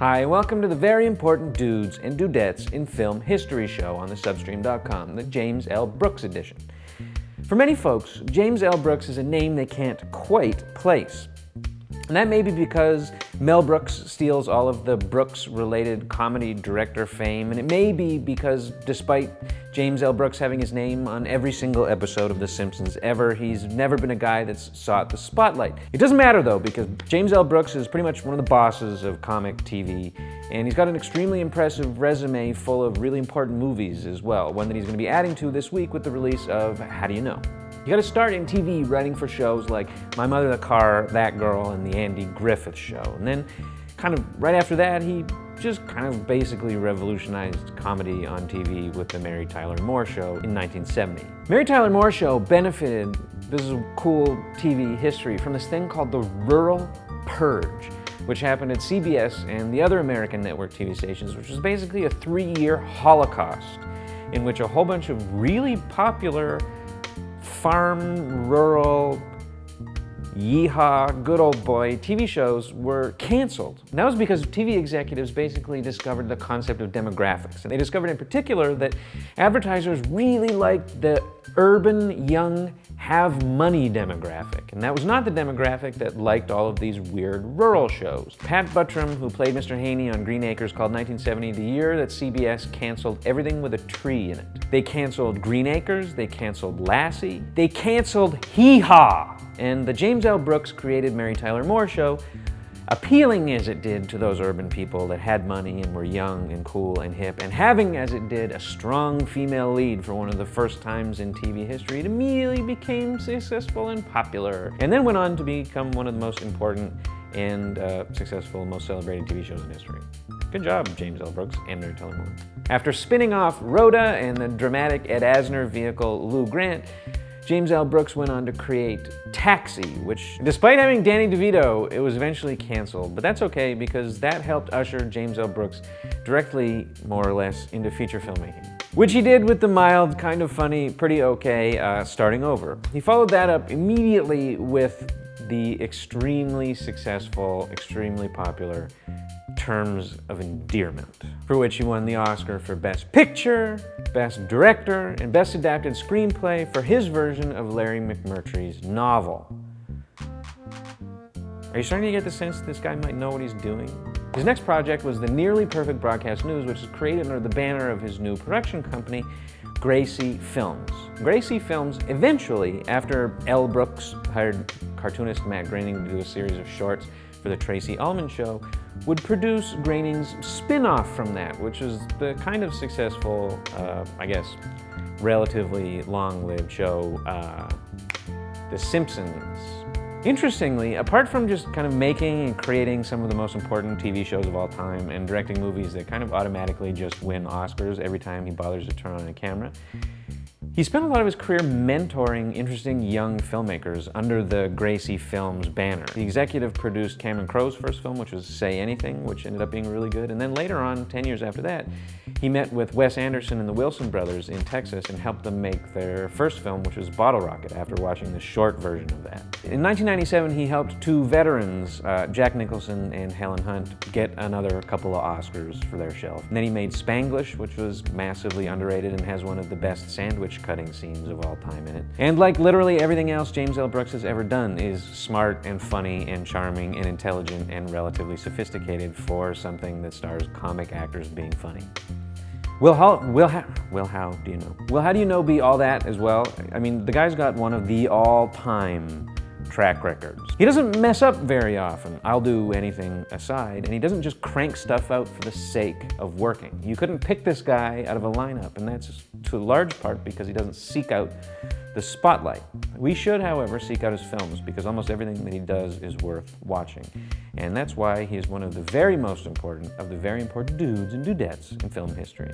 Hi, welcome to the very important dudes and dudettes in film history show on the Substream.com, the James L. Brooks edition. For many folks, James L. Brooks is a name they can't quite place. And that may be because Mel Brooks steals all of the Brooks-related comedy director fame, and it may be because despite James L. Brooks having his name on every single episode of The Simpsons ever, he's never been a guy that's sought the spotlight. It doesn't matter though, because James L. Brooks is pretty much one of the bosses of comic TV, and he's got an extremely impressive resume full of really important movies as well, one that he's going to be adding to this week with the release of How Do You Know? You gotta start in TV writing for shows like My Mother the Car, That Girl, and The Andy Griffith Show. And then kind of right after that, he just kind of basically revolutionized comedy on TV with the Mary Tyler Moore Show in 1970. Mary Tyler Moore Show benefited, this is cool TV history, from this thing called the Rural Purge, which happened at CBS and the other American network TV stations, which was basically a 3-year holocaust in which a whole bunch of really popular farm, rural, yeehaw, good old boy TV shows were canceled. And that was because TV executives basically discovered the concept of demographics. And they discovered in particular that advertisers really liked the urban, young, have money demographic. And that was not the demographic that liked all of these weird rural shows. Pat Buttram, who played Mr. Haney on Green Acres, called 1970 the year that CBS canceled everything with a tree in it. They canceled Green Acres, they canceled Lassie, they canceled Hee Haw. And the James L. Brooks created Mary Tyler Moore Show, appealing as it did to those urban people that had money and were young and cool and hip, and having as it did a strong female lead for one of the first times in TV history, it immediately became successful and popular, and then went on to become one of the most important and successful, most celebrated TV shows in history. Good job, James L. Brooks and Mary Tyler Moore. After spinning off Rhoda and the dramatic Ed Asner vehicle Lou Grant, James L. Brooks went on to create Taxi, which, despite having Danny DeVito, it was eventually canceled. But that's okay, because that helped usher James L. Brooks directly, more or less, into feature filmmaking, which he did with the mild, kind of funny, pretty okay Starting Over. He followed that up immediately with the extremely successful, extremely popular Terms of Endearment, for which he won the Oscar for Best Picture, Best Director, and Best Adapted Screenplay for his version of Larry McMurtry's novel. Are you starting to get the sense that this guy might know what he's doing? His next project was the Nearly Perfect Broadcast News, which is created under the banner of his new production company, Gracie Films. Gracie Films eventually, after L. Brooks hired cartoonist Matt Groening to do a series of shorts for the Tracy Ullman Show, would produce Groening's spin-off from that, which was the kind of successful, I guess, relatively long-lived show, The Simpsons. Interestingly, apart from just kind of making and creating some of the most important TV shows of all time and directing movies that kind of automatically just win Oscars every time he bothers to turn on a camera, he spent a lot of his career mentoring interesting young filmmakers under the Gracie Films banner. The executive produced Cameron Crowe's first film, which was Say Anything, which ended up being really good. And then later on, 10 years after that, he met with Wes Anderson and the Wilson brothers in Texas and helped them make their first film, which was Bottle Rocket, after watching the short version of that. In 1997, he helped two veterans, Jack Nicholson and Helen Hunt, get another couple of Oscars for their shelf. And then he made Spanglish, which was massively underrated and has one of the best sandwich cutting scenes of all time in it. And like literally everything else James L. Brooks has ever done is smart and funny and charming and intelligent and relatively sophisticated for something that stars comic actors being funny. How do you know? Well, how do you know be all that as well? I mean, the guy's got one of the all-time track records. He doesn't mess up very often, I'll do anything aside, and he doesn't just crank stuff out for the sake of working. You couldn't pick this guy out of a lineup, and that's to a large part because he doesn't seek out the spotlight. We should, however, seek out his films because almost everything that he does is worth watching. And that's why he is one of the very most important of the very important dudes and dudettes in film history.